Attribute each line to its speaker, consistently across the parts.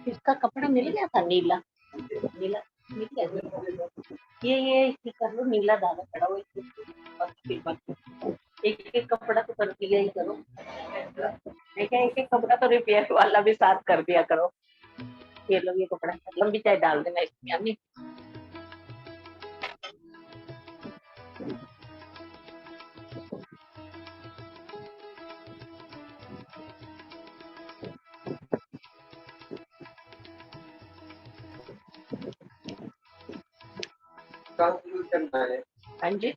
Speaker 1: इसका कपड़ा मिल गया था नीला, नीला मिल गया। ये कर लो, नीला दाना पड़ा हुआ एक एक कपड़ा तो कर दिया ही करो, एक एक कपड़ा तो रिपेयर वाला भी साथ कर दिया करो। ये लो, ये कपड़ा लंबी चाय डाल देना इसमें अम्मी। हाँ जी,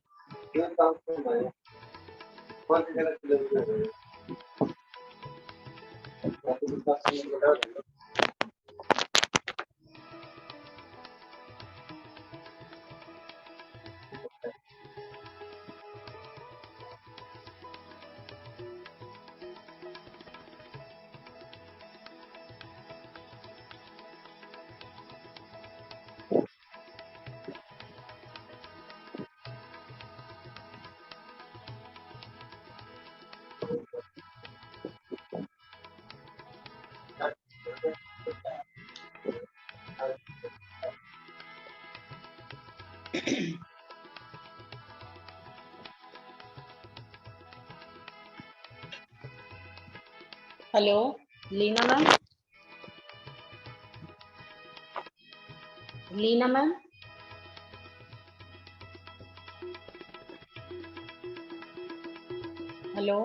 Speaker 1: hello Leena ma'am, Leena ma'am, hello.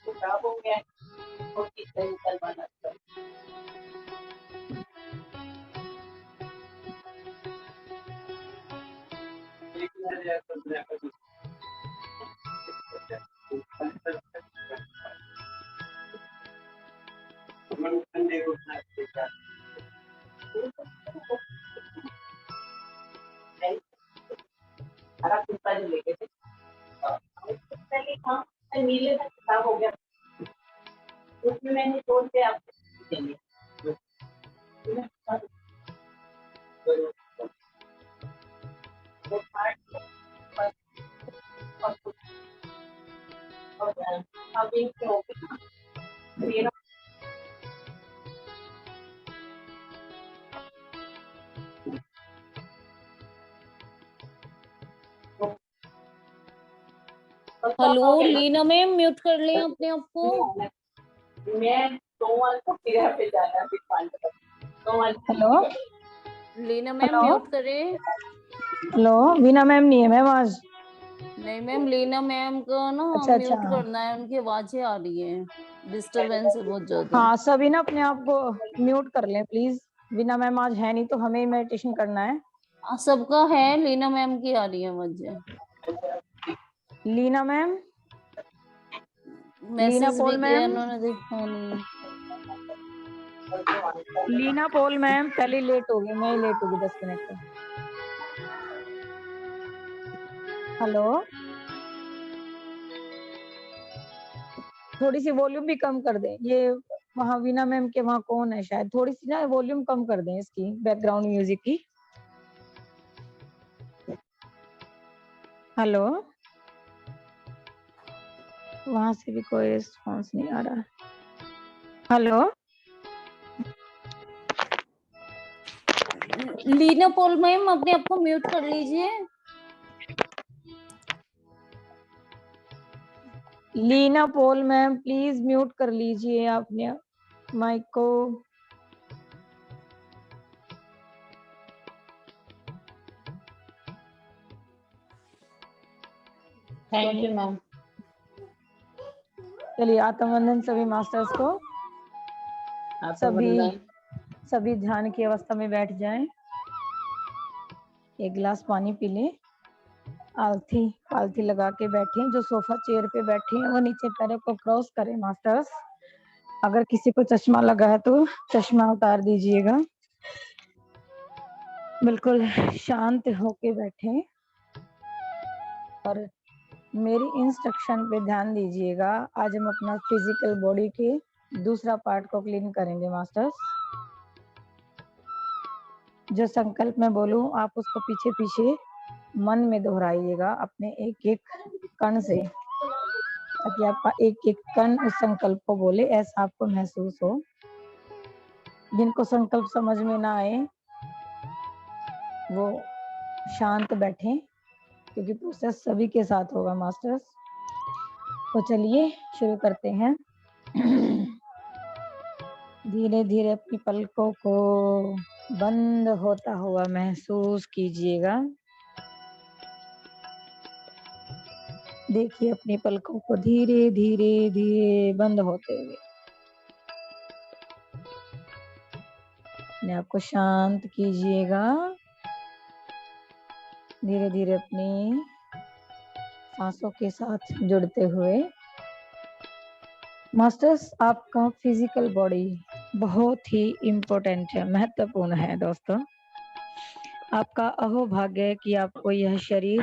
Speaker 1: खराब हो गया और कितना निकलवाना लेके थे नीले का खराब हो गया, उसमें मैंने तोड़ के आपको देंगे।
Speaker 2: हेलो लीना मैम, म्यूट कर लें अपने आप को।
Speaker 1: मैं सोमवार को फिर पे जाना है।
Speaker 2: हेलो लीना मैम म्यूट करें।
Speaker 3: हेलो वीना मैम नहीं है मैम आज।
Speaker 2: नहीं मैम, लीना मैम को ना
Speaker 3: अच्छा अच्छा,
Speaker 2: म्यूट करना है, उनकी आवाजें आ रही है, डिस्टरबेंस है बहुत ज्यादा।
Speaker 3: हाँ सभी ना अपने आप को म्यूट कर लें प्लीज। वीना मैम आज है नहीं तो हमें ही मेडिटेशन करना है।
Speaker 2: सबका है, लीना मैम की आ रही है आवाजें।
Speaker 3: लीना मैम, लीना
Speaker 2: मैसेज भी
Speaker 3: पॉल
Speaker 2: किया
Speaker 3: मैम,
Speaker 2: उन्होंने, देखा नहीं।
Speaker 3: लीना पॉल मैम पहले लेट हो गई, मैं ही लेट होगी 10 मिनट में। हेलो, थोड़ी सी वॉल्यूम भी कम कर दें। ये वहाँ वीना मैम के वहाँ कौन है, शायद थोड़ी सी ना वॉल्यूम कम कर दें इसकी, बैकग्राउंड म्यूजिक की। हेलो, वहां से भी कोई रिस्पॉन्स नहीं आ रहा। हेलो,
Speaker 2: लीना पॉल मैम अपने आप को म्यूट कर लीजिए।
Speaker 3: Leena Paul ma'am please mute कर लीजिए आपने माइक को।
Speaker 1: Thank you ma'am.
Speaker 3: चलिए आत्मवंदन सभी मास्टर्स को।
Speaker 1: आत्मवंदन।
Speaker 3: सभी ध्यान की अवस्था में बैठ जाएं। एक गिलास पानी पी लें। आलथी लगा के बैठे। जो सोफा चेयर पे बैठे हैं वो नीचे पैरों को क्रॉस करें मास्टर्स। अगर किसी को चश्मा लगा है तो चश्मा उतार दीजिएगा। बिल्कुल शांत होके बैठे और मेरी इंस्ट्रक्शन पे ध्यान दीजिएगा। आज हम अपना फिजिकल बॉडी के दूसरा पार्ट को क्लीन करेंगे मास्टर्स। जो संकल्प मैं बोलूं आप उसको पीछे पीछे मन में दोहराइएगा अपने एक एक कण से, ताकि आपका एक एक कण उस संकल्प को बोले, ऐसा आपको महसूस हो। जिनको संकल्प समझ में ना आए वो शांत बैठें, क्योंकि प्रोसेस सभी के साथ होगा मास्टर्स। तो चलिए शुरू करते हैं। धीरे धीरे अपनी पलकों को बंद होता हुआ महसूस कीजिएगा। देखिए अपनी पलकों को धीरे धीरे धीरे बंद होते हुए। अपने आप को शांत कीजिएगा। धीरे धीरे अपनी सांसों के साथ जुड़ते हुए। मास्टर्स आपका फिजिकल बॉडी बहुत ही इम्पोर्टेंट है, महत्वपूर्ण है दोस्तों। आपका अहोभाग्य है कि आपको यह शरीर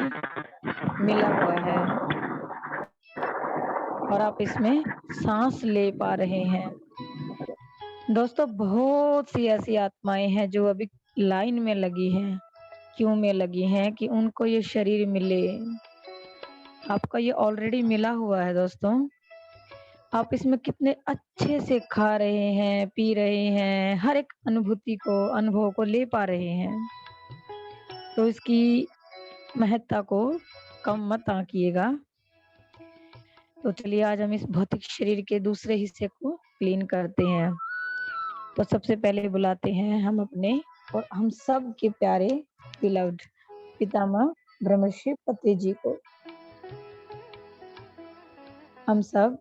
Speaker 3: मिला हुआ है और आप इसमें सांस ले पा रहे हैं। दोस्तों बहुत सी ऐसी आत्माएं हैं जो अभी लाइन में लगी हैं, क्यों में लगी हैं कि उनको ये शरीर मिले। आपका ये ऑलरेडी मिला हुआ है दोस्तों। आप इसमें कितने अच्छे से खा रहे हैं, पी रहे हैं, हर एक अनुभूति को, अनुभव को ले पा रहे हैं। तो इसकी महत्ता को कम मत आंकिएगा। तो चलिए आज हम इस भौतिक शरीर के दूसरे हिस्से को क्लीन करते हैं। तो सबसे पहले बुलाते हैं हम अपने और हम सब के प्यारे बिलव्ड पितामह ब्रह्मर्षि पत्री जी को। हम सब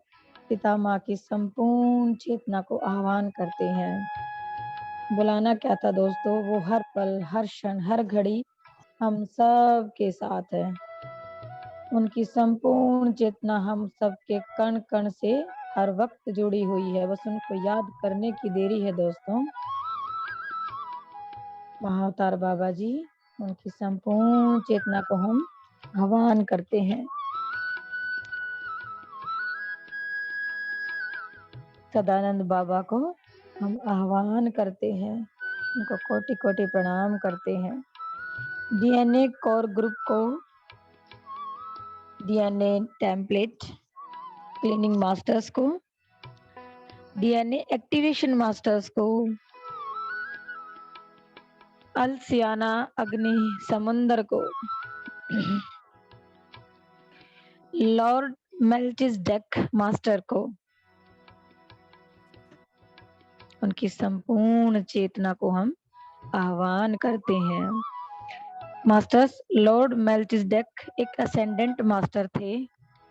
Speaker 3: पितामह की संपूर्ण चेतना को आह्वान करते हैं। बुलाना क्या था दोस्तों, वो हर पल, हर क्षण, हर घड़ी हम सब के साथ है। उनकी संपूर्ण चेतना हम सब के कण कण से हर वक्त जुड़ी हुई है। बस उनको याद करने की देरी है दोस्तों। महाअवतार बाबा जी, उनकी संपूर्ण चेतना को हम आह्वान करते हैं। सदानंद बाबा को हम आह्वान करते हैं, उनको कोटि कोटि प्रणाम करते हैं। डीएनए कोर ग्रुप को, डीएनए टेम्पलेट क्लीनिंग मास्टर्स को, डीएनए एक्टिवेशन मास्टर्स को, अलसियाना अग्नि समुंदर को, लॉर्ड मेल्चिसडेक मास्टर को, उनकी संपूर्ण चेतना को हम आह्वान करते हैं। मास्टर्स, लॉर्ड मेल्चिसडेक एक असेंडेंट मास्टर थे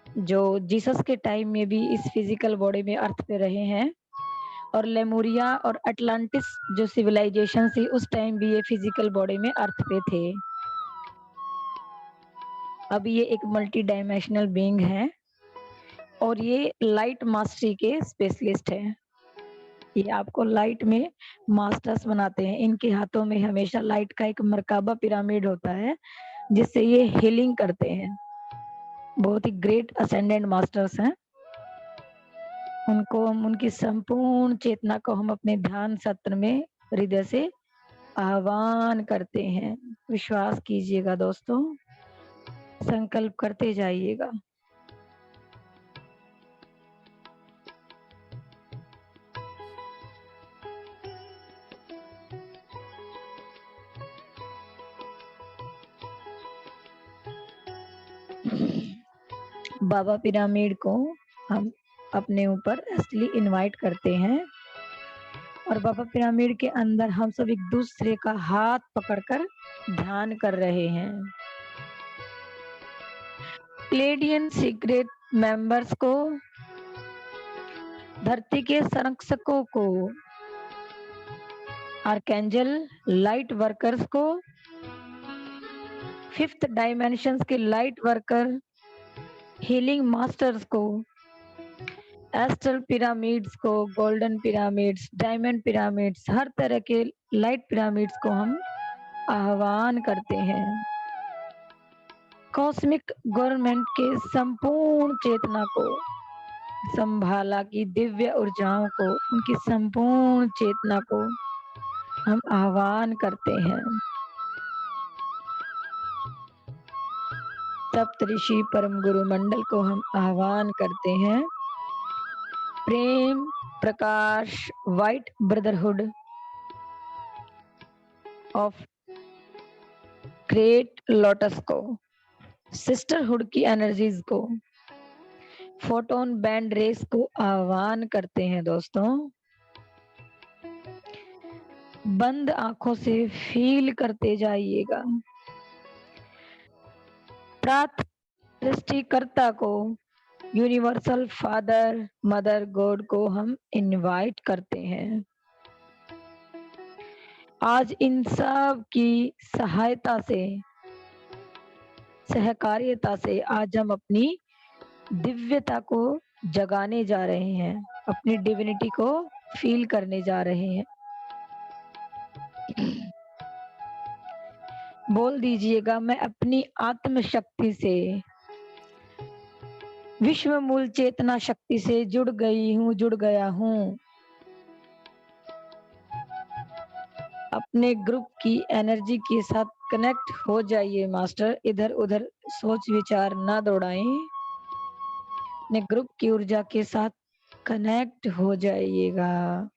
Speaker 3: जो जीसस के टाइम में भी इस फिजिकल बॉडी में अर्थ पे रहे हैं, और लेमुरिया और अटलांटिस जो सिविलाइजेशन थी उस टाइम भी ये फिजिकल बॉडी में अर्थ पे थे। अब ये एक मल्टी डायमेंशनल बीइंग है और ये लाइट मास्टरी के स्पेशलिस्ट है। ये आपको लाइट में मास्टर्स बनाते हैं। इनके हाथों में हमेशा लाइट का एक मरकाबा पिरामिड होता है जिससे ये हीलिंग करते हैं। बहुत ही ग्रेट असेंडेंट मास्टर्स हैं। उनको हम उनकी संपूर्ण चेतना को हम अपने ध्यान सत्र में हृदय से आह्वान करते हैं। विश्वास कीजिएगा दोस्तों, संकल्प करते जाइएगा। बाबा पिरामिड को हम अपने ऊपर असली इनवाइट करते हैं और बाबा पिरामिड के अंदर हम सब एक दूसरे का हाथ पकड़कर ध्यान कर रहे हैं। प्लेडियन सीक्रेट मेंबर्स को, धरती के संरक्षकों को, आर्कएंजल लाइट वर्कर्स को, फिफ्थ डायमेंशंस के लाइट वर्कर, हीलिंग मास्टर्स को, एस्ट्रल पिरामिड्स को, गोल्डन पिरामिड्स, डायमंड पिरामिड्स, हर तरह के लाइट पिरामिड्स को हम आह्वान करते हैं। कॉस्मिक गवर्नमेंट के संपूर्ण चेतना को, संभाला की दिव्य ऊर्जाओं को, उनकी संपूर्ण चेतना को हम आह्वान करते हैं। सप्तऋषि परम गुरु मंडल को हम आह्वान करते हैं। प्रेम प्रकाश white brotherhood of great lotus को, सिस्टरहुड की एनर्जीज को, फोटोन बैंड रेस को आह्वान करते हैं। दोस्तों, बंद आंखों से फील करते जाइएगा। प्रात सृष्टिकर्ता को, यूनिवर्सल फादर मदर गॉड को हम इनवाइट करते हैं। आज इन सब की सहायता से, सहकारिता से आज हम अपनी दिव्यता को जगाने जा रहे हैं, अपनी डिविनिटी को फील करने जा रहे हैं। बोल दीजिएगा, मैं अपनी आत्म शक्ति से, विश्व मूल चेतना शक्ति से जुड़ गई हूँ, जुड़ गया हूँ। अपने ग्रुप की एनर्जी के साथ कनेक्ट हो जाइए मास्टर, इधर उधर सोच विचार ना दौड़ाएं, अपने ग्रुप की ऊर्जा के साथ कनेक्ट हो जाइएगा।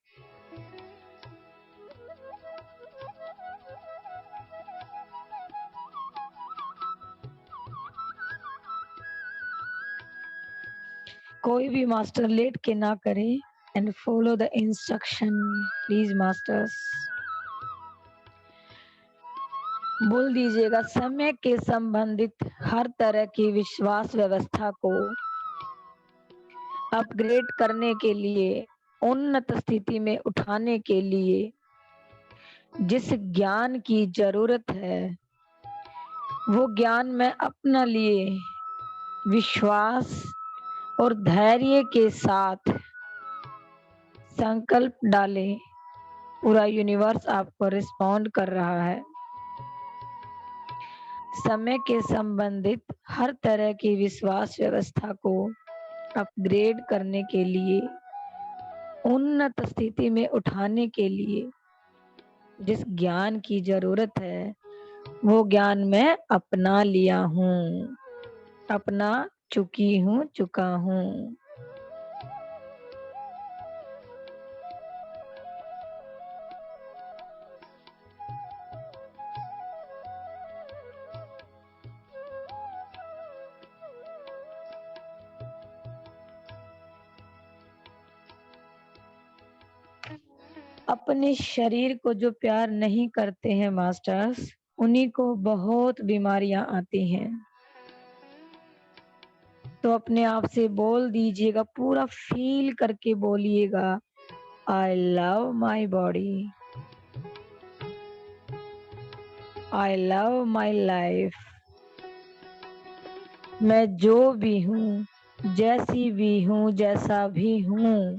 Speaker 3: कोई भी मास्टर लेट के ना करे and follow the instruction please masters. बोल दीजिएगा, समय के संबंधित हर तरह की विश्वास व्यवस्था को अपग्रेड करने के लिए, उन्नत स्थिति में उठाने के लिए जिस ज्ञान की जरूरत है वो ज्ञान मैं अपना लिए विश्वास और धैर्य के साथ संकल्प डालें। पूरा यूनिवर्स आपको रिस्पॉन्ड कर रहा है। समय के संबंधित हर तरह की विश्वास व्यवस्था को अपग्रेड करने के लिए, उन्नत स्थिति में उठाने के लिए जिस ज्ञान की जरूरत है वो ज्ञान मैं अपना लिया हूँ, अपना चुकी हूँ, चुका हूँ। अपने शरीर को जो प्यार नहीं करते हैं मास्टर्स, उन्हीं को बहुत बीमारियां आती हैं। तो अपने आप से बोल दीजिएगा, पूरा फील करके बोलिएगा, I love my body, I love my life. मैं जो भी हूँ, जैसी भी हूँ, जैसा भी हूँ,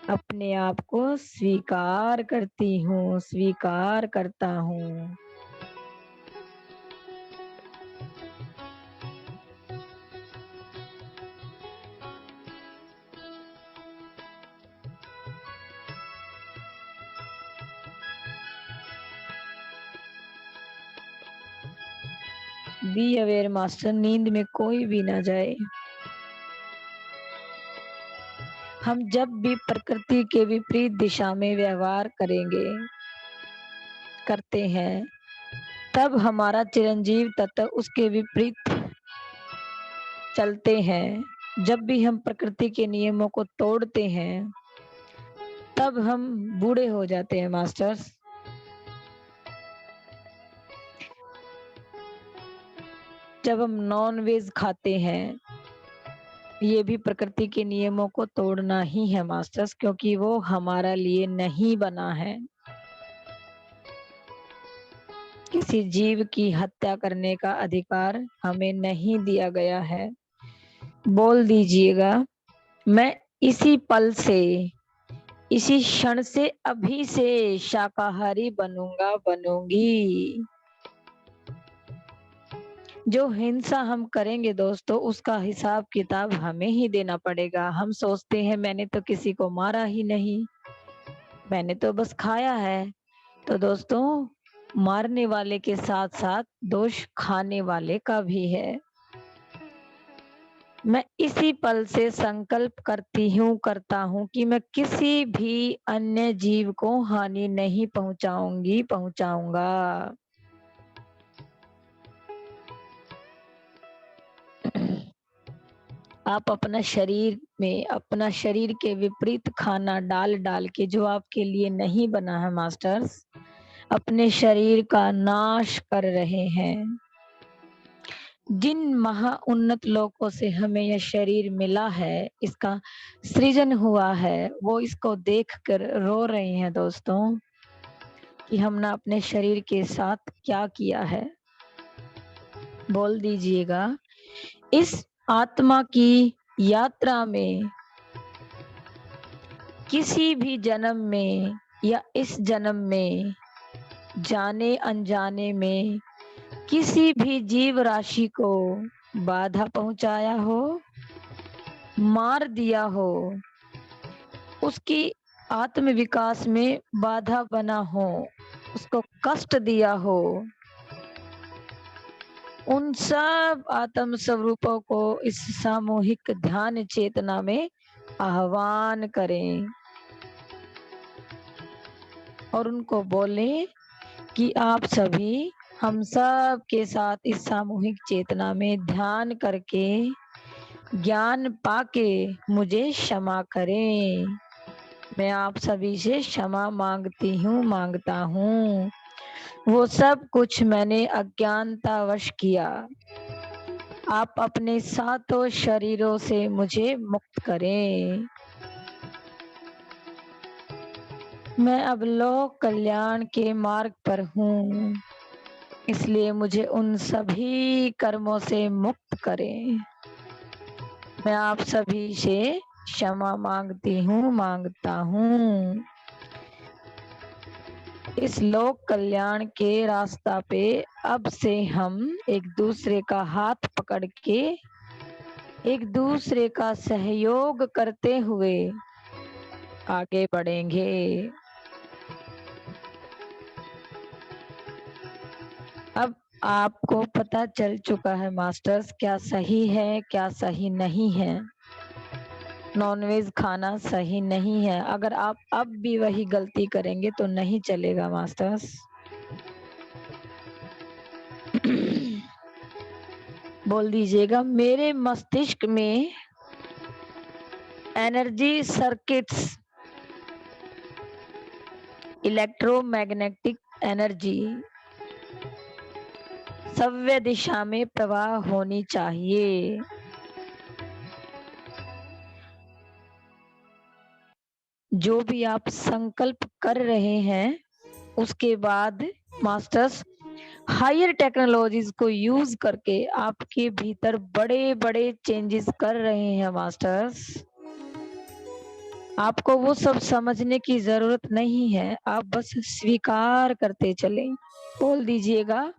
Speaker 3: अपने आप को स्वीकार करती हूँ, स्वीकार करता हूँ। बी अवेयर मास्टर, नींद में कोई भी ना जाए। हम जब भी प्रकृति के विपरीत दिशा में व्यवहार करते हैं, तब हमारा चिरंजीव तत्व उसके विपरीत चलते हैं। जब भी हम प्रकृति के नियमों को तोड़ते हैं, तब हम बूढ़े हो जाते हैं मास्टर्स। जब हम नॉन वेज खाते हैं, ये भी प्रकृति के नियमों को तोड़ना ही है मास्टर्स, क्योंकि वो हमारा लिए नहीं बना है। किसी जीव की हत्या करने का अधिकार हमें नहीं दिया गया है। बोल दीजिएगा, मैं इसी पल से, इसी क्षण से, अभी से शाकाहारी बनूंगा, बनूंगी। जो हिंसा हम करेंगे दोस्तों, उसका हिसाब किताब हमें ही देना पड़ेगा। हम सोचते हैं मैंने तो किसी को मारा ही नहीं, मैंने तो बस खाया है। तो दोस्तों, मारने वाले के साथ साथ दोष खाने वाले का भी है। मैं इसी पल से संकल्प करता हूँ कि मैं किसी भी अन्य जीव को हानि नहीं पहुंचाऊंगा। आप अपना शरीर के विपरीत खाना डाल के, जो आपके लिए नहीं बना है मास्टर्स, अपने शरीर का नाश कर रहे हैं। जिन महा उन्नत लोगों से हमें यह शरीर मिला है, इसका सृजन हुआ है, वो इसको देखकर रो रहे हैं दोस्तों कि हमने अपने शरीर के साथ क्या किया है। बोल दीजिएगा, इस आत्मा की यात्रा में किसी भी जन्म में या इस जन्म में, जाने अनजाने में, किसी भी जीव राशि को बाधा पहुंचाया हो, मार दिया हो, उसकी आत्म विकास में बाधा बना हो, उसको कष्ट दिया हो, उन सब आत्म स्वरूपों को इस सामूहिक ध्यान चेतना में आह्वान करें और उनको बोलें कि आप सभी हम सब के साथ इस सामूहिक चेतना में ध्यान करके, ज्ञान पाके मुझे क्षमा करें। मैं आप सभी से क्षमा मांगता हूँ। वो सब कुछ मैंने अज्ञानतावश किया। आप अपने सातों शरीरों से मुझे मुक्त करें। मैं अब लोक कल्याण के मार्ग पर हूँ, इसलिए मुझे उन सभी कर्मों से मुक्त करें। मैं आप सभी से क्षमा मांगता हूँ। इस लोक कल्याण के रास्ता पे अब से हम एक दूसरे का हाथ पकड़ के, एक दूसरे का सहयोग करते हुए आगे बढ़ेंगे। अब आपको पता चल चुका है मास्टर्स, क्या सही है क्या सही नहीं है। नॉनवेज खाना सही नहीं है। अगर आप अब भी वही गलती करेंगे तो नहीं चलेगा मास्टर्स। बोल दीजिएगा, मेरे मस्तिष्क में एनर्जी सर्किट्स, इलेक्ट्रोमैग्नेटिक एनर्जी सव्य दिशा में प्रवाह होनी चाहिए। जो भी आप संकल्प कर रहे हैं उसके बाद मास्टर्स हायर टेक्नोलॉजीज को यूज करके आपके भीतर बड़े बड़े चेंजेस कर रहे हैं मास्टर्स। आपको वो सब समझने की जरूरत नहीं है, आप बस स्वीकार करते चलें। बोल दीजिएगा,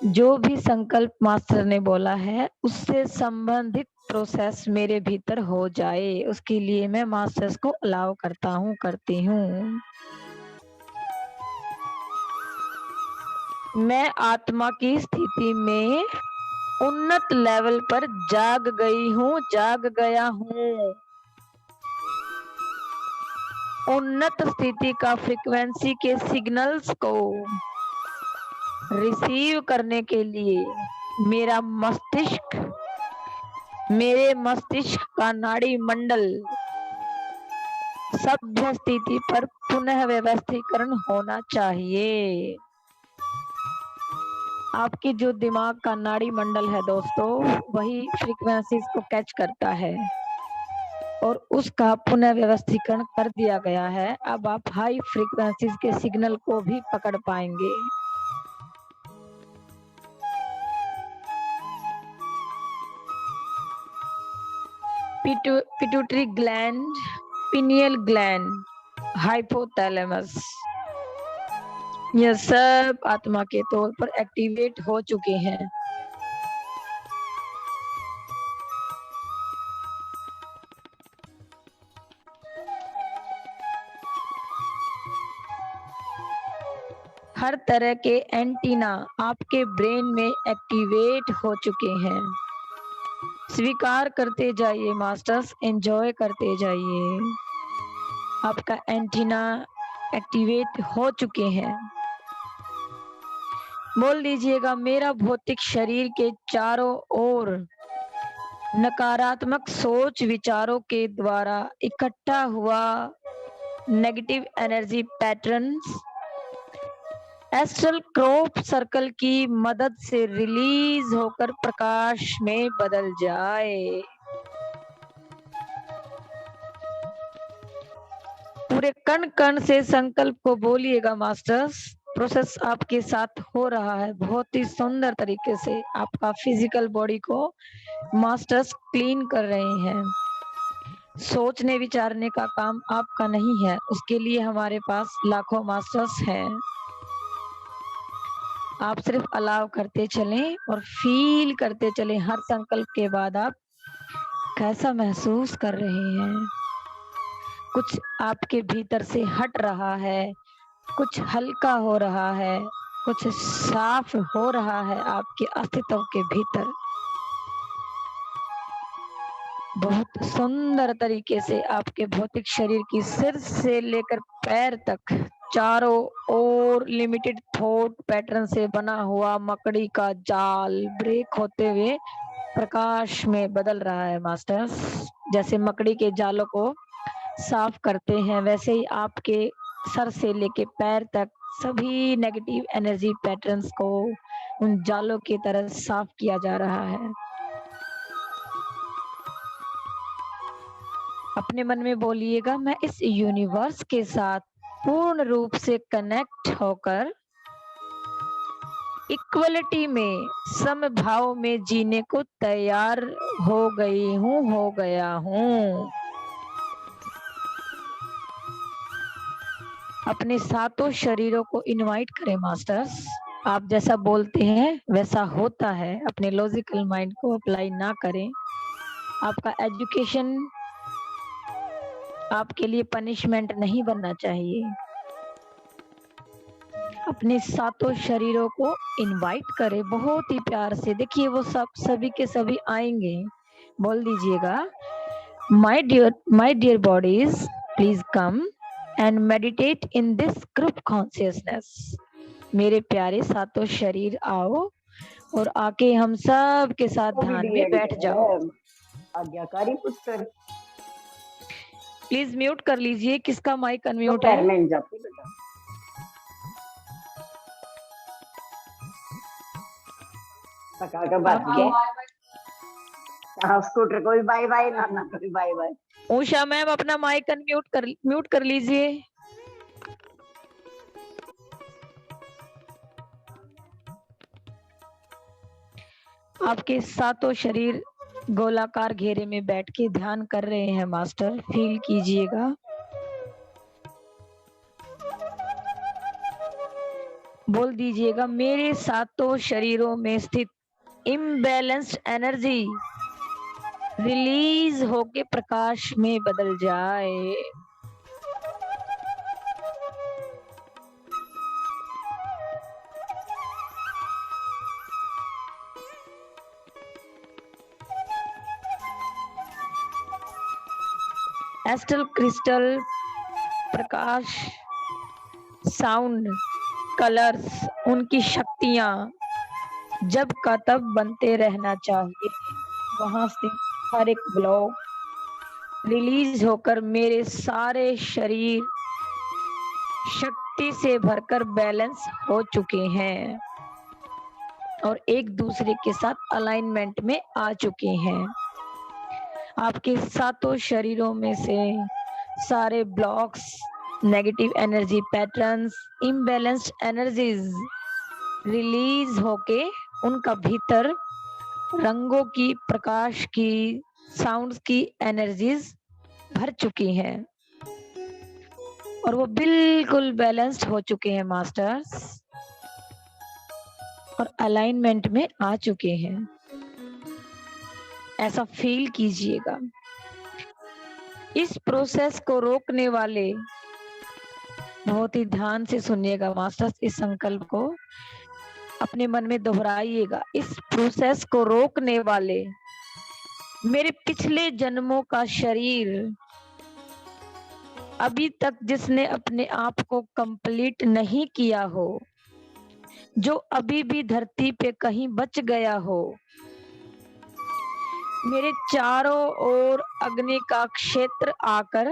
Speaker 3: जो भी संकल्प मास्टर ने बोला है उससे संबंधित प्रोसेस मेरे भीतर हो जाए, उसके लिए मैं मास्टर्स को अलाउ करता हूँ, करती हूँ। मैं आत्मा की स्थिति में उन्नत लेवल पर जाग गई हूँ, जाग गया हूँ। उन्नत स्थिति का फ्रीक्वेंसी के सिग्नल्स को रिसीव करने के लिए मेरे मस्तिष्क का नाड़ी मंडल सभ्य स्थिति पर पुनः व्यवस्थीकरण होना चाहिए। आपकी जो दिमाग का नाड़ी मंडल है दोस्तों, वही फ्रीक्वेंसीज को कैच करता है और उसका पुनः व्यवस्थीकरण कर दिया गया है। अब आप हाई फ्रीक्वेंसीज के सिग्नल को भी पकड़ पाएंगे। Pituitary gland, pineal gland, hypothalamus, यह सब आत्मा के तौर पर एक्टिवेट हो चुके हैं। हर तरह के एंटीना आपके ब्रेन में एक्टिवेट हो चुके हैं। स्वीकार करते जाइए मास्टर्स, एंजॉय करते जाइए। आपका एंटीना एक्टिवेट हो चुके हैं। बोल दीजिएगा, मेरा भौतिक शरीर के चारों ओर नकारात्मक सोच विचारों के द्वारा इकट्ठा हुआ negative energy patterns astral crop circle की मदद से रिलीज होकर प्रकाश में बदल जाए। पूरे कण कण से संकल्प को बोलिएगा मास्टर्स। प्रोसेस आपके साथ हो रहा है बहुत ही सुंदर तरीके से। आपका फिजिकल बॉडी को मास्टर्स क्लीन कर रहे हैं। सोचने विचारने का काम आपका नहीं है, उसके लिए हमारे पास लाखों मास्टर्स हैं। आप सिर्फ अलाउ करते चलें और फील करते चलें। हर संकल्प के बाद आप कैसा महसूस कर रहे हैं। कुछ आपके भीतर से हट रहा है, कुछ हल्का हो रहा है, कुछ साफ हो रहा है आपके अस्तित्व के भीतर। बहुत सुंदर तरीके से आपके भौतिक शरीर की सिर से लेकर पैर तक चारों ओर लिमिटेड थॉट पैटर्न से बना हुआ मकड़ी का जाल ब्रेक होते हुए प्रकाश में बदल रहा है मास्टर्स। जैसे मकड़ी के जालों को साफ करते हैं, वैसे ही आपके सर से लेके पैर तक सभी नेगेटिव एनर्जी पैटर्न्स को उन जालों की तरह साफ किया जा रहा है। अपने मन में बोलिएगा, मैं इस यूनिवर्स के साथ पूर्ण रूप से कनेक्ट होकर इक्वलिटी में, समभाव में जीने को तैयार हो गई हूँ, हो गया हूँ। अपने सातों शरीरों को इनवाइट करें मास्टर्स। आप जैसा बोलते हैं वैसा होता है। अपने लॉजिकल माइंड को अप्लाई ना करें। आपका एजुकेशन आपके लिए पनिशमेंट नहीं बनना चाहिए। अपने सातों शरीरों को इनवाइट करें बहुत ही प्यार से। देखिए वो सब सभी के सभी आएंगे। बोल दीजिएगा, my dear bodies please come and meditate in this group consciousness. मेरे प्यारे सातों शरीर आओ और आके हम सब के साथ ध्यान में बैठ जाओ।
Speaker 1: आज्ञाकारी पुत्र
Speaker 3: प्लीज म्यूट कर लीजिए, किसका माइक अनम्यूट है?
Speaker 1: जाती बेटा। पका के बच गए। हाँ, स्कूटर को भी बाय बाय, नाना को भी बाय बाय।
Speaker 3: उषा मैम अपना माइक म्यूट कर लीजिए। आपके सातों शरीर गोलाकार घेरे में बैठ के ध्यान कर रहे हैं मास्टर, फील कीजिएगा। बोल दीजिएगा, मेरे सातों शरीरों में स्थित इम्बैलेंस्ड एनर्जी रिलीज होके प्रकाश में बदल जाए। एस्टल क्रिस्टल, प्रकाश, साउंड, कलर्स, उनकी शक्तियां जब का तब बनते रहना चाहिए। वहां से हर एक ब्लॉक रिलीज होकर मेरे सारे शरीर शक्ति से भरकर बैलेंस हो चुके हैं और एक दूसरे के साथ अलाइनमेंट में आ चुके हैं। आपके सातों शरीरों में से सारे blocks, negative energy patterns, imbalanced energies release होके उनका भीतर रंगों की, प्रकाश की, साउंड्स की एनर्जीज भर चुकी हैं और वो बिल्कुल बैलेंस्ड हो चुके हैं मास्टर्स और अलाइनमेंट में आ चुके हैं। ऐसा फील कीजिएगा। इस प्रोसेस को रोकने वाले, बहुत ही ध्यान से सुनिएगा मास्टर्स, इस संकल्प को अपने मन में दोहराइएगा। इस प्रोसेस को रोकने वाले मेरे पिछले जन्मों का शरीर, अभी तक जिसने अपने आप को कंप्लीट नहीं किया हो, जो अभी भी धरती पे कहीं बच गया हो, मेरे चारों ओर अग्नि का क्षेत्र आकर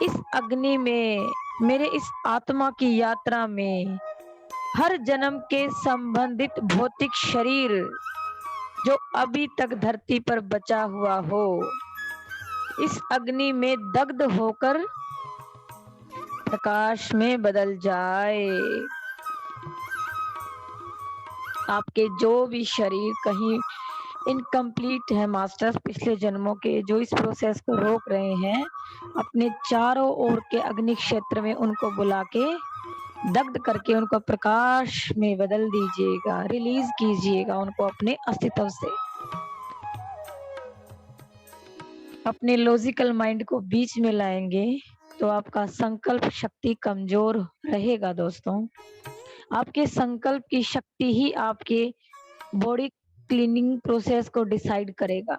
Speaker 3: इस अग्नि में, मेरे इस आत्मा की यात्रा में हर जन्म के संबंधित भौतिक शरीर जो अभी तक धरती पर बचा हुआ हो, इस अग्नि में दग्ध होकर प्रकाश में बदल जाए। आपके जो भी शरीर कहीं इनकम्प्लीट है मास्टर्स, पिछले जन्मों के, जो इस प्रोसेस को रोक रहे हैं, अपने चारों ओर के अग्नि क्षेत्र में उनको बुला के दग्ध करके उनको प्रकाश में बदल दीजिएगा, रिलीज कीजिएगा उनको अपने अस्तित्व से। अपने लॉजिकल माइंड को बीच में लाएंगे तो आपका संकल्प शक्ति कमजोर रहेगा दोस्तों। आपके संकल्प की शक्ति ही आपके बॉडी क्लीनिंग प्रोसेस को डिसाइड करेगा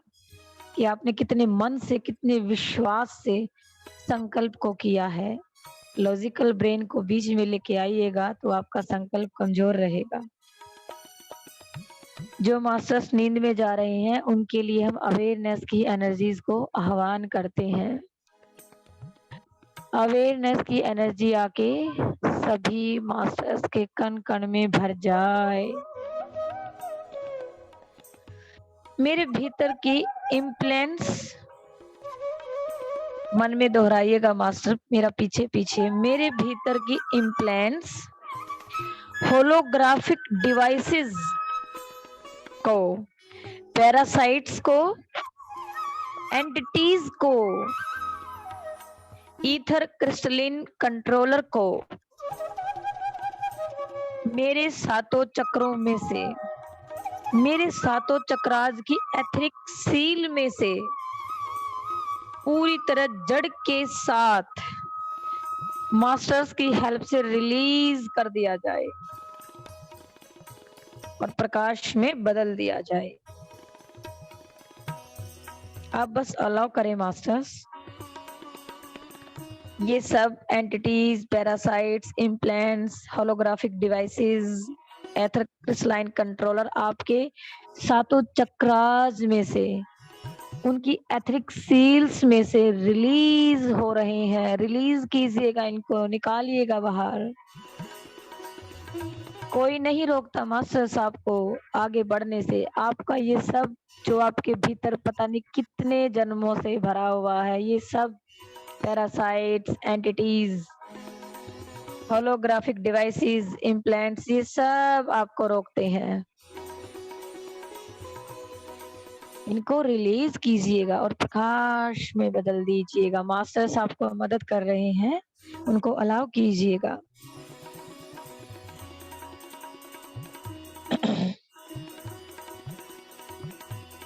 Speaker 3: कि आपने कितने मन से, कितने विश्वास से संकल्प को किया है। लॉजिकल ब्रेन को बीच में लेके आइएगा तो आपका संकल्प कमजोर रहेगा। जो मास्टर्स नींद में जा रहे हैं उनके लिए हम अवेयरनेस की एनर्जीज को आह्वान करते हैं। अवेयरनेस की एनर्जी आके सभी मास्टर्स के कण कण में भर जाए। मेरे भीतर की इम्प्लांट्स, मन में दोहराइएगा मास्टर मेरा पीछे पीछे, मेरे भीतर की इम्प्लांट्स होलोग्राफिक डिवाइसेस को, पैरासाइट्स को, एंटिटीज को, ईथर क्रिस्टलिन कंट्रोलर को मेरे सातों चक्रों में से, मेरे सातों चक्राज की एथरिक सील में से पूरी तरह जड़ के साथ मास्टर्स की हेल्प से रिलीज कर दिया जाए और प्रकाश में बदल दिया जाए। आप बस अलाउ करें मास्टर्स, ये सब entities, parasites, implants, holographic devices, ether crystalline controller आपके सातों चक्राज में से, उनकी एथरिक सील्स में से रिलीज हो रहे हैं। रिलीज कीजिएगा इनको, निकालिएगा बाहर। कोई नहीं रोकता मास्टर साहब को आगे बढ़ने से। आपका ये सब जो आपके भीतर पता नहीं कितने जन्मों से भरा हुआ है, ये सब parasites, entities, holographic devices, implants, ये सब आपको रोकते हैं। इनको रिलीज कीजिएगा और प्रकाश में बदल दीजिएगा। मास्टर्स आपको मदद कर रहे हैं, उनको अलाउ कीजिएगा।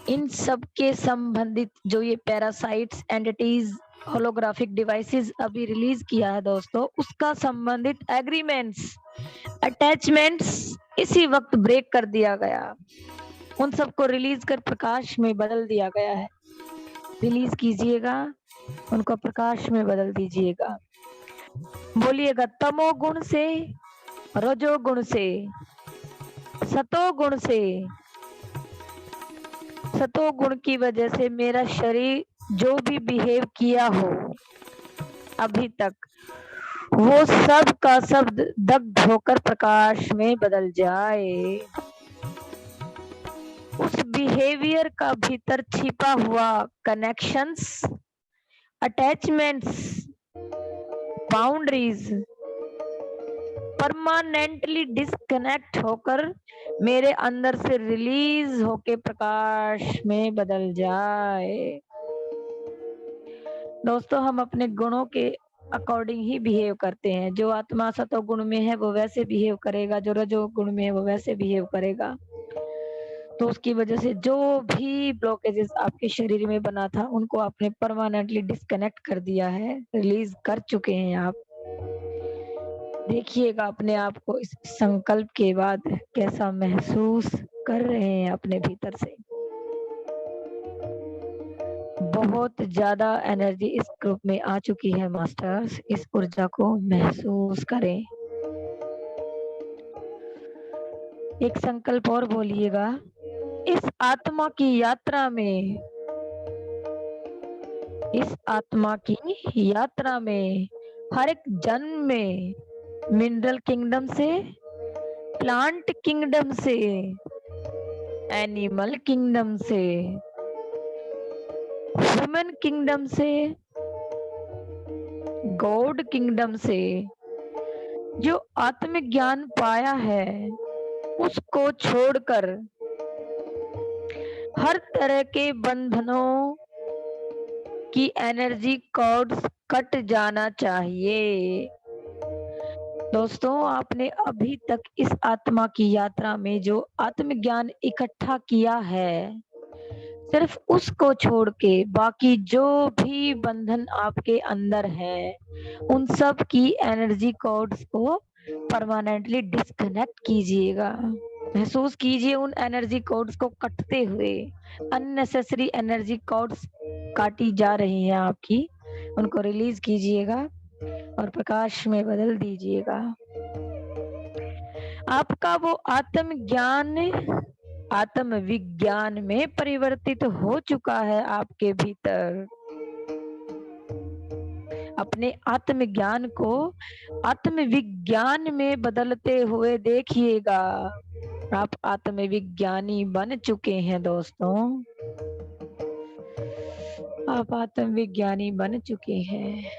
Speaker 3: इन सब के संबंधित जो ये पैरासाइट्स, एंटिटीज, होलोग्राफिक डिवाइसेस अभी रिलीज किया है दोस्तों, उसका संबंधित एग्रीमेंट्स, अटैचमेंट्स इसी वक्त ब्रेक कर दिया गया। उन सबको रिलीज कर प्रकाश में बदल दिया गया है। रिलीज कीजिएगा, उनको प्रकाश में बदल दीजिएगा। बोलिएगा, तमोगुण से, रजोगुण से, सतोगुण से, सतोगुण की वजह से मेरा शरीर जो भी बिहेव किया हो अभी तक, वो सब का सब दग्ध होकर प्रकाश में बदल जाए। उस बिहेवियर का भीतर छिपा हुआ connections, attachments, boundaries permanently disconnect होकर मेरे अंदर से रिलीज होके प्रकाश में बदल जाए। दोस्तों, हम अपने गुणों के अकॉर्डिंग ही बिहेव करते हैं। जो आत्मा सतोगुण में है वो वैसे बिहेव करेगा, जो रजोगुण में है वो वैसे बिहेव करेगा। तो उसकी वजह से जो भी ब्लॉकेजेस आपके शरीर में बना था, उनको आपने परमानेंटली डिस्कनेक्ट कर दिया है, रिलीज कर चुके हैं आप। देखिएगा अपने आप को इस संकल्प के बाद कैसा महसूस कर रहे हैं अपने भीतर से। बहुत ज्यादा एनर्जी इस ग्रुप में आ चुकी है मास्टर्स, इस ऊर्जा को महसूस करें। एक संकल्प और बोलिएगा, इस आत्मा की यात्रा में, इस आत्मा की यात्रा में हर एक जन्म में मिनरल किंगडम से, प्लांट किंगडम से, एनिमल किंगडम से, ह्यूमन किंगडम से, गॉड किंगडम से जो आत्मज्ञान पाया है, उसको छोड़कर हर तरह के बंधनों की एनर्जी कॉर्ड्स कट जाना चाहिए। दोस्तों, आपने अभी तक इस आत्मा की यात्रा में जो आत्मज्ञान इकट्ठा किया है, सिर्फ उसको छोड़ के बाकी जो भी बंधन आपके अंदर है, उन सब की एनर्जी कॉर्ड्स को परमानेंटली डिस्कनेक्ट कीजिएगा। महसूस कीजिए उन एनर्जी कॉर्ड्स को कटते हुए। अननेसेसरी एनर्जी कॉर्ड्स काटी जा रही हैं आपकी, उनको रिलीज कीजिएगा और प्रकाश में बदल दीजिएगा। आपका वो आत्मज्ञान आत्म विज्ञान में परिवर्तित हो चुका है आपके भीतर। अपने आत्मज्ञान को आत्म विज्ञान में बदलते हुए देखिएगा। आप आत्म विज्ञानी बन चुके हैं दोस्तों, आप आत्म विज्ञानी बन चुके हैं।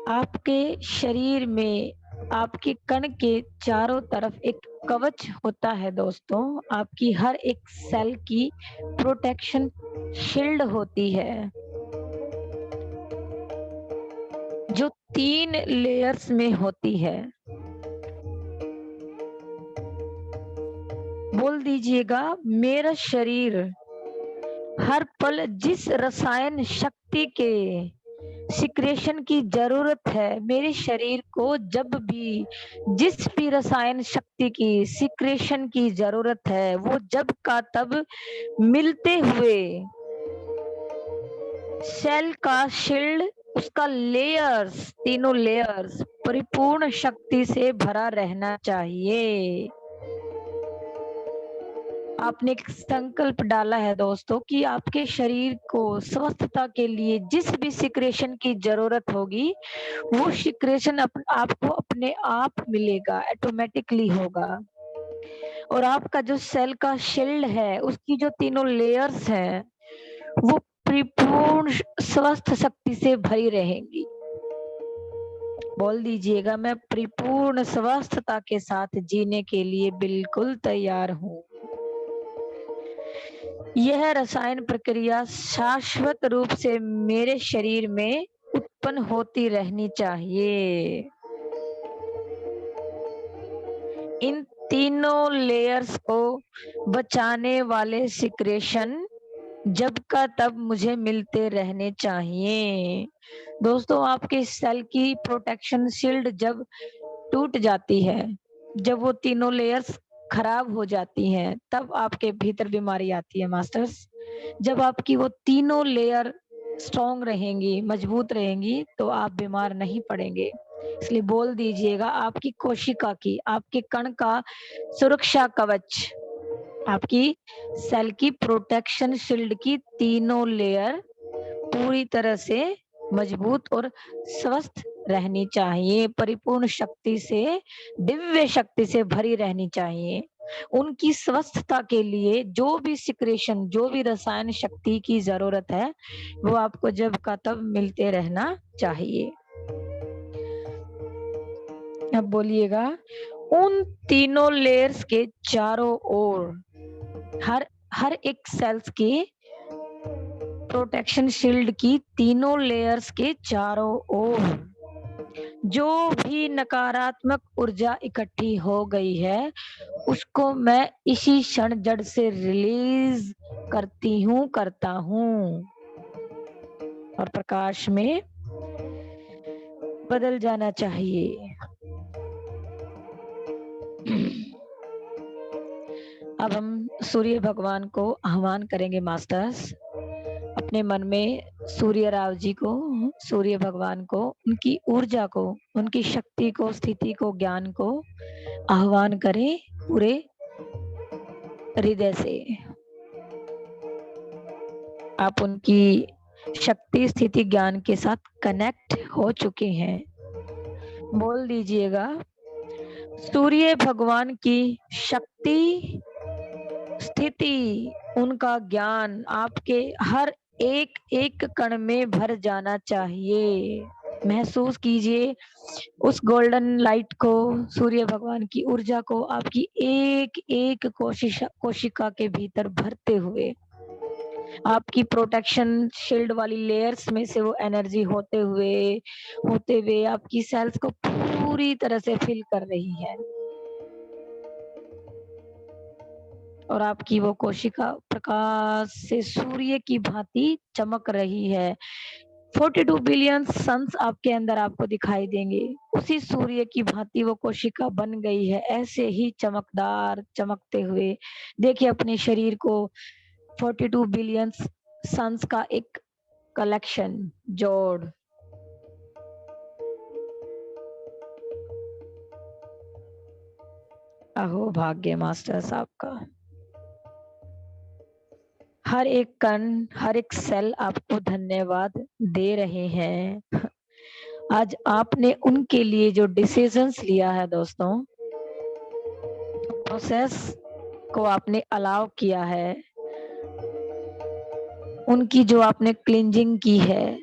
Speaker 3: आपके शरीर में, आपके कण के चारों तरफ एक कवच होता है दोस्तों। आपकी हर एक सेल की प्रोटेक्शन शील्ड होती है, जो 3 लेयर्स में होती है। बोल दीजिएगा, मेरा शरीर हर पल जिस रसायन शक्ति के सिक्रेशन की जरूरत है, मेरे शरीर को जब भी जिस भी रसायन शक्ति की सिक्रेशन की जरूरत है, वो जब का तब मिलते हुए सेल का शील्ड, उसका लेयर्स, तीनों लेयर्स परिपूर्ण शक्ति से भरा रहना चाहिए। आपने एक संकल्प डाला है दोस्तों कि आपके शरीर को स्वस्थता के लिए जिस भी सिक्रेशन की जरूरत होगी वो सिक्रेशन आपको अपने आप मिलेगा, ऑटोमेटिकली होगा। और आपका जो सेल का शील्ड है, उसकी जो तीनों लेयर्स हैं, वो परिपूर्ण स्वस्थ शक्ति से भरी रहेंगी। बोल दीजिएगा, मैं परिपूर्ण स्वस्थता के साथ जीने के लिए बिल्कुल तैयार हूँ। यह रसायन प्रक्रिया शाश्वत रूप से मेरे शरीर में उत्पन्न होती रहनी चाहिए। इन तीनों लेयर्स को बचाने वाले सिक्रेशन जब का तब मुझे मिलते रहने चाहिए। दोस्तों, आपके सेल की प्रोटेक्शन शील्ड जब टूट जाती है, जब वो तीनों लेयर्स खराब हो जाती हैं, तब आपके भीतर बीमारी आती है मास्टर्स। जब आपकी वो तीनों लेयर स्ट्रॉन्ग रहेंगी, मजबूत रहेंगी, तो आप बीमार नहीं पड़ेंगे। इसलिए बोल दीजिएगा, आपकी कोशिका की, आपके कण का सुरक्षा कवच, आपकी सेल की प्रोटेक्शन शील्ड की तीनों लेयर पूरी तरह से मजबूत और स्वस्थ रहनी चाहिए, परिपूर्ण शक्ति से, दिव्य शक्ति से भरी रहनी चाहिए। उनकी स्वस्थता के लिए जो भी सिक्रेशन, जो भी रसायन शक्ति की जरूरत है, वो आपको जब का तब मिलते रहना चाहिए। अब बोलिएगा, उन तीनों लेयर्स के चारों ओर, हर एक सेल्स की प्रोटेक्शन शील्ड की तीनों लेयर्स के चारों ओर जो भी नकारात्मक ऊर्जा इकट्ठी हो गई है, उसको मैं इसी क्षण जड़ से रिलीज करता हूँ और प्रकाश में बदल जाना चाहिए। अब हम सूर्य भगवान को आह्वान करेंगे मास्टर्स। अपने मन में सूर्य राव जी को, सूर्य भगवान को, उनकी ऊर्जा को, उनकी शक्ति को, स्थिति को, ज्ञान को आह्वान करें पूरे हृदय से। आप उनकी शक्ति, स्थिति, ज्ञान के साथ कनेक्ट हो चुके हैं। बोल दीजिएगा, सूर्य भगवान की शक्ति, स्थिति, उनका ज्ञान आपके हर एक एक कण में भर जाना चाहिए। महसूस कीजिए उस गोल्डन लाइट को, सूर्य भगवान की ऊर्जा को आपकी एक एक कोशिका के भीतर भरते हुए, आपकी प्रोटेक्शन शील्ड वाली लेयर्स में से वो एनर्जी होते हुए आपकी सेल्स को पूरी तरह से फिल कर रही है और आपकी वो कोशिका प्रकाश से सूर्य की भांति चमक रही है। 42 बिलियन सन्स आपके अंदर आपको दिखाई देंगे। उसी सूर्य की भांति वो कोशिका बन गई है, ऐसे ही चमकदार, चमकते हुए। देखिए अपने शरीर को 42 बिलियन सन्स का एक कलेक्शन, जोड़। अहो भाग्य मास्टर्स आपका। हर एक कण, हर एक सेल आपको धन्यवाद दे रहे हैं। आज आपने उनके लिए जो डिसीजंस लिया है दोस्तों, प्रोसेस को आपने अलाउ किया है, उनकी जो आपने क्लींजिंग की है,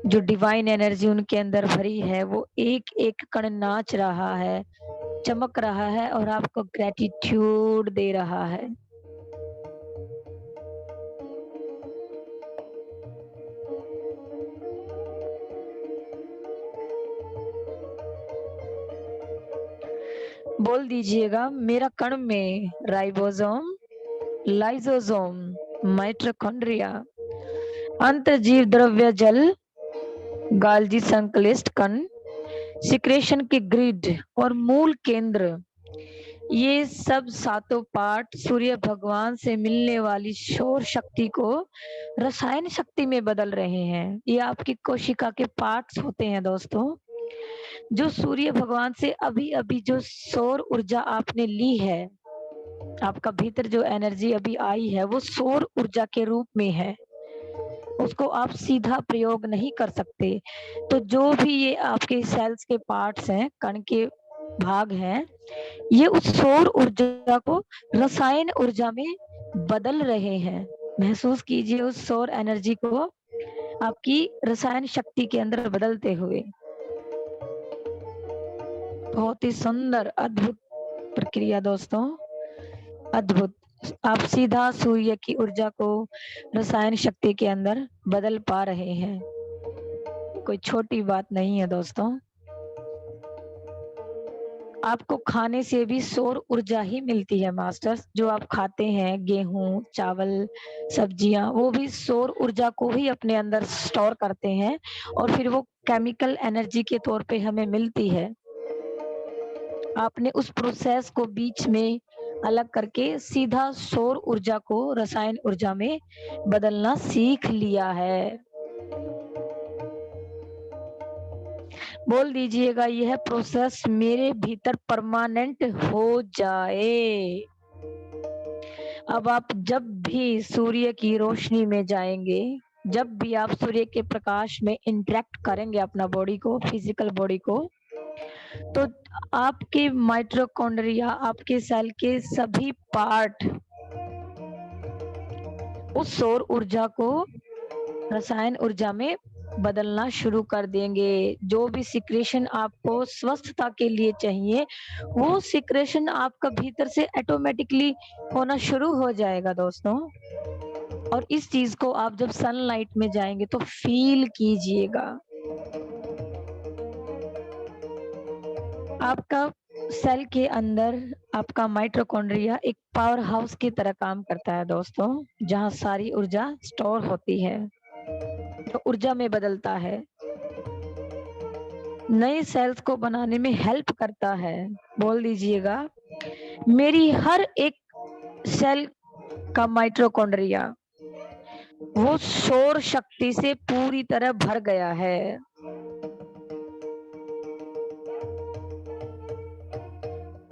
Speaker 3: जो डिवाइन एनर्जी उनके अंदर भरी है, वो एक एक कण नाच रहा है, चमक रहा है और आपको ग्रेटिट्यूड दे रहा है। बोल दीजिएगा, मेरा कण में राइबोसोम, लाइसोसोम, माइटोकॉन्ड्रिया, अंतर्जीव द्रव्य जल, गाल्जी संश्लेषित कण, सिक्रेशन के ग्रिड और मूल केंद्र, ये सब सातों पार्ट सूर्य भगवान से मिलने वाली सौर शक्ति को रसायन शक्ति में बदल रहे हैं। ये आपकी कोशिका के पार्ट्स होते हैं दोस्तों, जो सूर्य भगवान से अभी अभी जो सौर ऊर्जा आपने ली है, आपका भीतर जो एनर्जी अभी आई है वो सौर ऊर्जा के रूप में है, उसको आप सीधा प्रयोग नहीं कर सकते। तो जो भी ये आपके सेल्स के पार्ट्स हैं, कण के भाग हैं, ये उस सौर ऊर्जा को रसायन ऊर्जा में बदल रहे हैं। महसूस कीजिए उस सौर एनर्जी को आपकी रसायन शक्ति के अंदर बदलते हुए। बहुत ही सुंदर अद्भुत प्रक्रिया दोस्तों, अद्भुत। आप सीधा सूर्य की ऊर्जा को रसायन शक्ति के अंदर बदल पा रहे हैं, कोई छोटी बात नहीं है दोस्तों। आपको खाने से भी सौर ऊर्जा ही मिलती है मास्टर्स। जो आप खाते हैं गेहूं, चावल, सब्जियां, वो भी सौर ऊर्जा को ही अपने अंदर स्टोर करते हैं और फिर वो केमिकल एनर्जी के तौर पे हमें मिलती है। आपने उस प्रोसेस को बीच में अलग करके सीधा सौर ऊर्जा को रसायन ऊर्जा में बदलना सीख लिया है। बोल दीजिएगा यह प्रोसेस मेरे भीतर परमानेंट हो जाए। अब आप जब भी सूर्य की रोशनी में जाएंगे, जब भी आप सूर्य के प्रकाश में इंटरेक्ट करेंगे अपना बॉडी को, फिजिकल बॉडी को, तो आपके माइटोकॉन्ड्रिया, आपके सेल के सभी पार्ट उस सौर ऊर्जा को रसायन ऊर्जा में बदलना शुरू कर देंगे। जो भी सिक्रेशन आपको स्वस्थता के लिए चाहिए, वो सिक्रेशन आपका भीतर से ऑटोमेटिकली होना शुरू हो जाएगा दोस्तों। और इस चीज को आप जब सनलाइट में जाएंगे तो फील कीजिएगा। आपका सेल के अंदर आपका माइटोकॉन्ड्रिया एक पावर हाउस की तरह काम करता है दोस्तों, जहां सारी ऊर्जा स्टोर होती है, तो ऊर्जा में बदलता है, नए सेल्स को बनाने में हेल्प करता है। बोल दीजिएगा मेरी हर एक सेल का माइटोकॉन्ड्रिया वो सौर शक्ति से पूरी तरह भर गया है।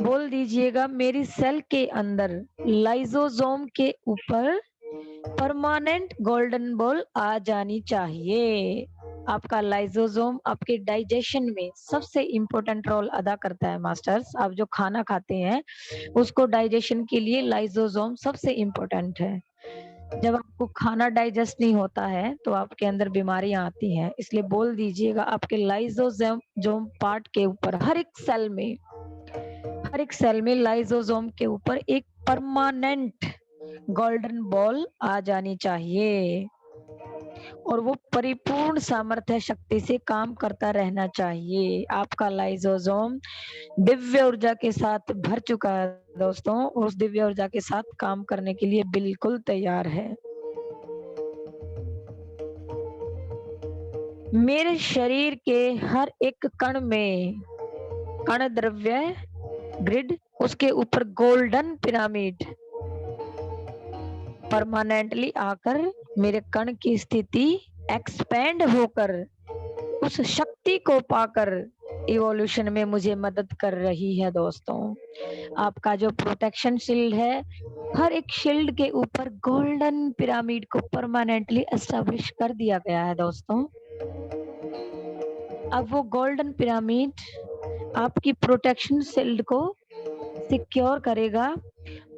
Speaker 3: बोल दीजिएगा मेरी सेल के अंदर लाइसोसोम के ऊपर परमानेंट गोल्डन बॉल आ जानी चाहिए। आपका लाइसोसोम आपके डाइजेशन में सबसे इम्पोर्टेंट रोल अदा करता है मास्टर्स। आप जो खाना खाते हैं उसको डाइजेशन के लिए लाइसोसोम सबसे इम्पोर्टेंट है। जब आपको खाना डाइजेस्ट नहीं होता है तो आपके अंदर बीमारियां आती हैं। इसलिए बोल दीजिएगा आपके लाइसोसोम पार्ट के ऊपर, हर एक सेल में लाइसोसोम के ऊपर एक परमानेंट गोल्डन बॉल आ जानी चाहिए और वो परिपूर्ण सामर्थ्य शक्ति से काम करता रहना चाहिए। आपका लाइसोसोम दिव्य ऊर्जा के साथ भर चुका है दोस्तों, और उस दिव्य ऊर्जा के साथ काम करने के लिए बिल्कुल तैयार है। मेरे शरीर के हर एक कण में कण द्रव्य ग्रिड, उसके ऊपर गोल्डन पिरामिड परमानेंटली आकर मेरे कण की स्थिति एक्सपेंड होकर उस शक्ति को पाकर इवोल्यूशन में मुझे मदद कर रही है दोस्तों। आपका जो प्रोटेक्शन शील्ड है, हर एक शील्ड के ऊपर गोल्डन पिरामिड को परमानेंटली एस्टेब्लिश कर दिया गया है दोस्तों। अब वो गोल्डन पिरामिड आपकी प्रोटेक्शन शील्ड को सिक्योर करेगा,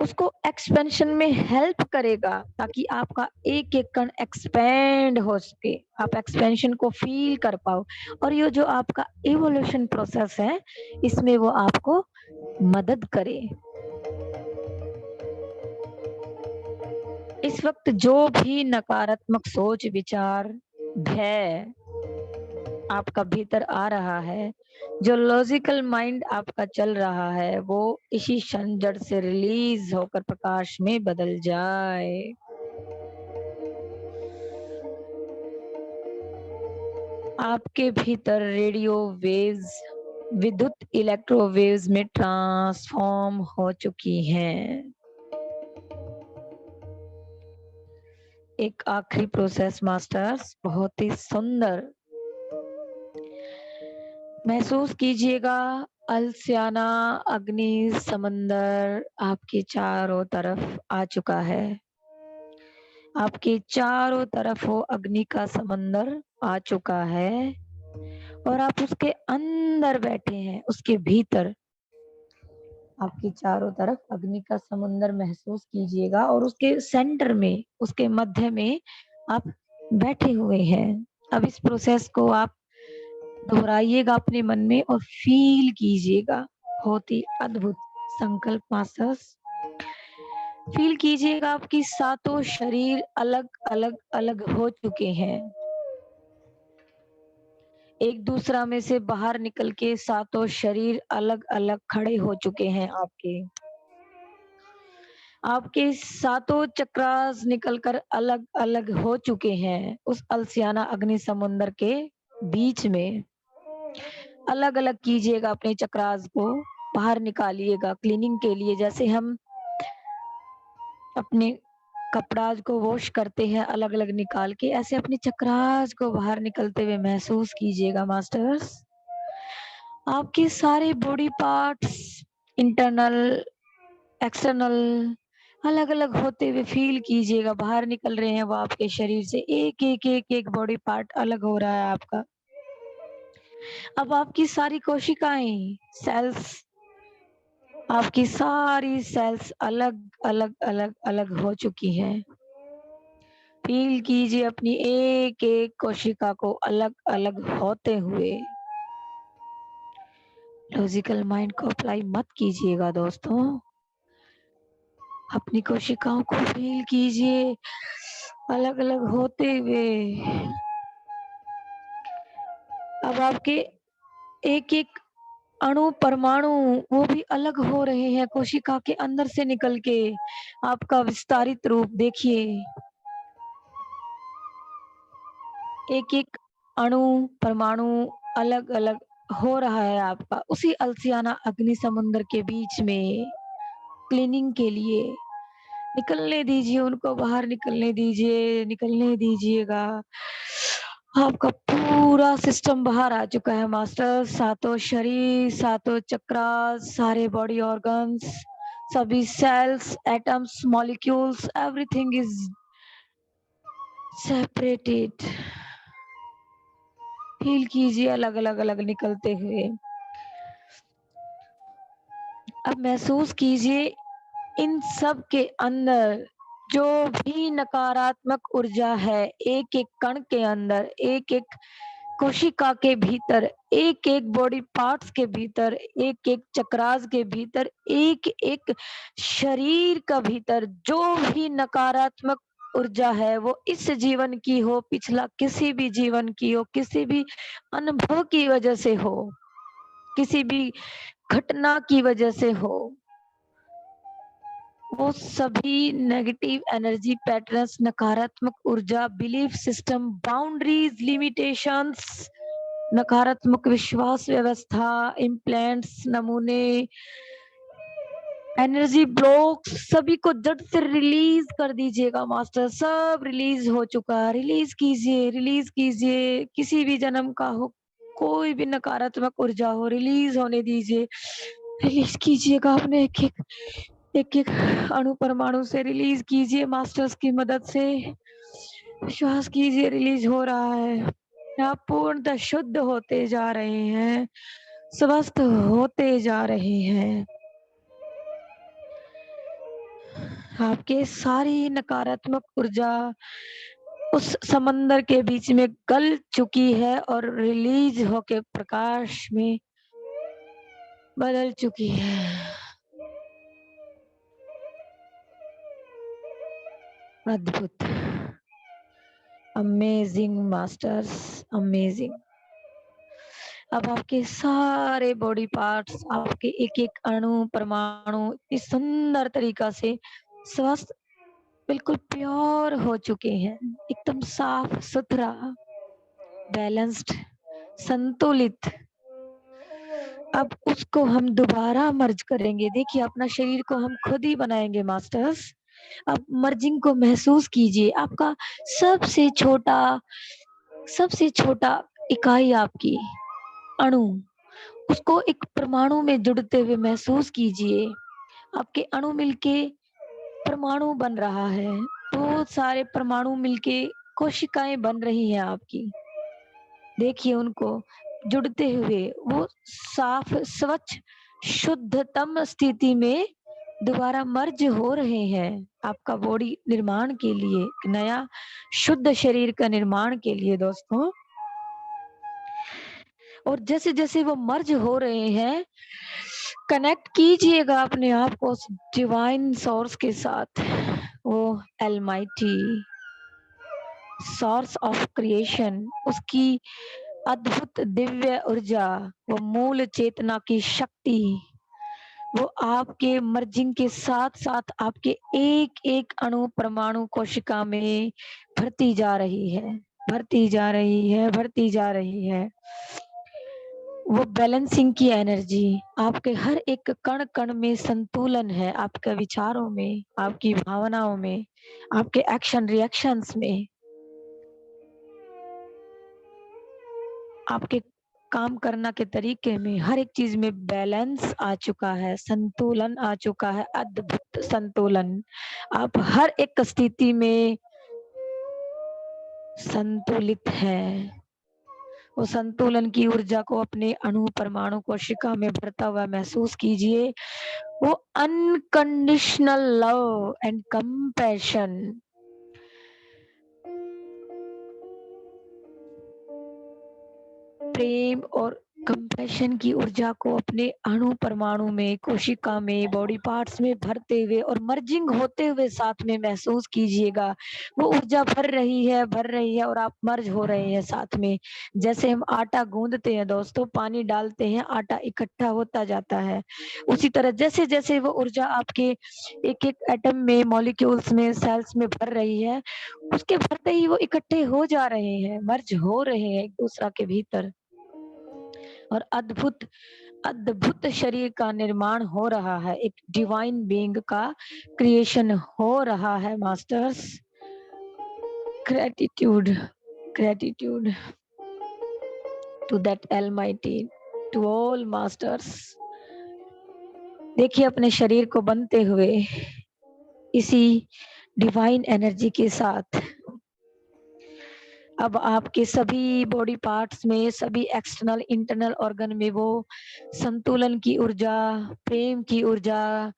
Speaker 3: उसको एक्सपेंशन में हेल्प करेगा, ताकि आपका एक एक कण एक्सपेंड हो सके, आप एक्सपेंशन को फील कर पाओ। और ये जो आपका इवोल्यूशन प्रोसेस है, इसमें वो आपको मदद करे। इस वक्त जो भी नकारात्मक सोच, विचार, भय आपका भीतर आ रहा है, जो लॉजिकल माइंड आपका चल रहा है, वो इसी क्षण जड़ से रिलीज होकर प्रकाश में बदल जाए। आपके भीतर रेडियो वेव्स विद्युत इलेक्ट्रो वेव्स में ट्रांसफॉर्म हो चुकी हैं। एक आखिरी प्रोसेस मास्टर्स, बहुत ही सुंदर। महसूस कीजिएगा अलसियाना अग्नि समंदर आपके चारों तरफ आ चुका है। आपके चारों तरफ वो अग्नि का समंदर आ चुका है और आप उसके अंदर बैठे हैं, उसके भीतर। आपकी चारों तरफ अग्नि का समुंदर महसूस कीजिएगा और उसके सेंटर में, उसके मध्य में आप बैठे हुए हैं। अब इस प्रोसेस को आप दोहराइएगा अपने मन में और फील कीजिएगा। बहुत ही अद्भुत संकल्प मास्टर्स। फील कीजिएगा आपकी सातों शरीर अलग अलग अलग हो चुके हैं। एक दूसरा में से बाहर निकल के सातों शरीर अलग अलग खड़े हो चुके हैं आपके। आपके सातों चक्रास निकलकर अलग अलग हो चुके हैं उस अलसियाना अग्नि समुंदर के बीच में। अलग अलग कीजिएगा अपने चक्रास को, बाहर निकालिएगा क्लीनिंग के लिए। जैसे हम अपने कपड़ाज को वॉश करते हैं अलग अलग निकाल के, ऐसे अपने चक्रास को बाहर निकलते हुए महसूस कीजिएगा मास्टर्स। आपके सारे बॉडी पार्ट्स, इंटरनल एक्सटर्नल, अलग अलग होते हुए फील कीजिएगा, बाहर निकल रहे हैं वो आपके शरीर से। एक एक एक एक बॉडी पार्ट अलग हो रहा है आपका। अब आपकी सारी कोशिकाएं, सेल्स, आपकी सारी सेल्स अलग अलग अलग अलग हो चुकी हैं। फील कीजिए अपनी एक एक कोशिका को अलग अलग होते हुए। लॉजिकल माइंड को अप्लाई मत कीजिएगा दोस्तों। अपनी कोशिकाओं को फील कीजिए अलग अलग होते हुए। अब आपके एक एक अणु परमाणु वो भी अलग हो रहे हैं कोशिका के अंदर से निकल के। आपका विस्तारित रूप देखिए। एक एक अणु परमाणु अलग अलग हो रहा है आपका उसी अलसियाना अग्नि समुंदर के बीच में। क्लीनिंग के लिए निकलने दीजिए, उनको बाहर निकलने दीजिए, निकलने दीजिएगा। आपका पूरा सिस्टम बाहर आ चुका है मास्टर। सातों शरीर, सातों चक्रास, सारे बॉडी ऑर्गन्स, सभी cells, atoms, molecules, everything is separated. Feel कीजिए अलग अलग अलग निकलते हुए। अब महसूस कीजिए इन सब के अंदर जो भी नकारात्मक ऊर्जा है, एक एक कण के अंदर, एक एक कोशिका के भीतर, एक एक बॉडी पार्ट्स के भीतर, एक एक चक्रास के भीतर, एक एक शरीर का भीतर जो भी नकारात्मक ऊर्जा है, वो इस जीवन की हो, पिछला किसी भी जीवन की हो, किसी भी अनुभव की वजह से हो, किसी भी घटना की वजह से हो, वो सभी नेगेटिव एनर्जी पैटर्न्स, नकारात्मक ऊर्जा, बिलीफ सिस्टम, बाउंड्रीज, लिमिटेशंस, नकारात्मक विश्वास व्यवस्था, इम्प्लांट्स, नमूने, एनर्जी ब्लॉक्स, सभी को जड़ से रिलीज कर दीजिएगा मास्टर। सब रिलीज हो चुका है। रिलीज कीजिए, रिलीज कीजिए। किसी भी जन्म का हो, कोई भी नकारात्मक ऊर्जा हो, रिलीज होने दीजिए। रिलीज कीजिएगा अपने एक एक अणु परमाणु से रिलीज कीजिए मास्टर्स की मदद से। विश्वास कीजिए रिलीज हो रहा है। आप पूर्णतः शुद्ध होते जा रहे हैं, स्वस्थ होते जा रहे हैं। आपके सारी नकारात्मक ऊर्जा उस समंदर के बीच में गल चुकी है और रिलीज होके प्रकाश में बदल चुकी है। अद्भुत, अमेजिंग मास्टर्स, अमेजिंग। अब आपके सारे बॉडी पार्ट्स, आपके एक एक अणु परमाणु इस सुंदर तरीका से स्वस्थ, बिल्कुल प्योर हो चुके हैं, एकदम साफ सुथरा, बैलेंस्ड, संतुलित। अब उसको हम दोबारा मर्ज करेंगे। देखिए अपना शरीर को हम खुद ही बनाएंगे मास्टर्स। अब मर्जिंग को महसूस कीजिए। आपका सबसे छोटा इकाई, आपकी अणु, उसको एक परमाणु में जुड़ते हुए महसूस कीजिए। आपके अणु मिलके परमाणु बन रहा है, बहुत सारे परमाणु मिलके कोशिकाएं बन रही हैं आपकी। देखिए उनको जुड़ते हुए, वो साफ, स्वच्छ, शुद्धतम स्थिति में दोबारा मर्ज हो रहे हैं आपका बॉडी निर्माण के लिए, एक नया शुद्ध शरीर का निर्माण के लिए दोस्तों। और जैसे जैसे वो मर्ज हो रहे हैं, कनेक्ट कीजिएगा अपने आप को उस डिवाइन सोर्स के साथ। वो एलमाइटी सोर्स ऑफ क्रिएशन, उसकी अद्भुत दिव्य ऊर्जा, वो मूल चेतना की शक्ति, वो आपके मर्जिंग के साथ साथ आपके एक एक अणु परमाणु कोशिका में भरती जा रही है, भरती जा रही है, भरती जा रही है। वो बैलेंसिंग की एनर्जी आपके हर एक कण कण में संतुलन है, आपके विचारों में, आपकी भावनाओं में, आपके एक्शन रिएक्शंस में, आपके काम करना के तरीके में, हर एक चीज में बैलेंस आ चुका है, संतुलन आ चुका है, अद्भुत संतुलन। आप हर एक स्थिति में संतुलित है। वो संतुलन की ऊर्जा को अपने अणु परमाणु कोशिका में भरता हुआ महसूस कीजिए। वो अनकंडीशनल लव एंड कंपैशन, प्रेम और कंपैशन की ऊर्जा को अपने अणु परमाणु में, कोशिका में, बॉडी पार्ट्स में भरते हुए और मर्जिंग होते हुए साथ में महसूस कीजिएगा। वो ऊर्जा भर रही है, भर रही है, और आप मर्ज हो रहे हैं साथ में। जैसे हम आटा गूंदते हैं दोस्तों, पानी डालते हैं, आटा इकट्ठा होता जाता है, उसी तरह जैसे जैसे वो ऊर्जा आपके एक एक एटम में, मॉलिक्यूल्स में, सेल्स में भर रही है, उसके भरते ही वो इकट्ठे हो जा रहे हैं, मर्ज हो रहे हैं एक दूसरा के भीतर, और अद्भुत अद्भुत शरीर का निर्माण हो रहा है, एक डिवाइन बीइंग का क्रिएशन हो रहा है masters. Gratitude, gratitude to that almighty, to all masters. देखिए अपने शरीर को बनते हुए इसी डिवाइन एनर्जी के साथ। अब आपके सभी बॉडी पार्ट्स में, सभी एक्सटर्नल इंटरनल ऑर्गन में वो संतुलन की ऊर्जा, प्रेम की ऊर्जा,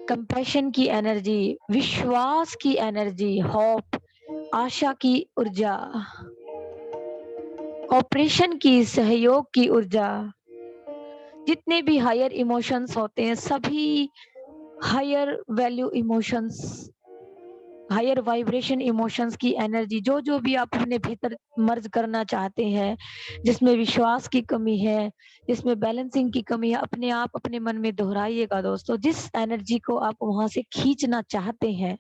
Speaker 3: कंपैशन की एनर्जी, विश्वास की एनर्जी, होप, आशा की ऊर्जा, ऑपरेशन की, सहयोग की ऊर्जा, जितने भी हायर इमोशंस होते हैं, सभी higher value emotions, higher vibration emotions की एनर्जी, जो जो भी आप अपने भीतर मर्ज करना चाहते हैं, जिसमें विश्वास की कमी है, जिसमें बैलेंसिंग की कमी है, अपने आप अपने मन में दोहराइएगा दोस्तों। जिस एनर्जी को आप वहां से खींचना चाहते हैं,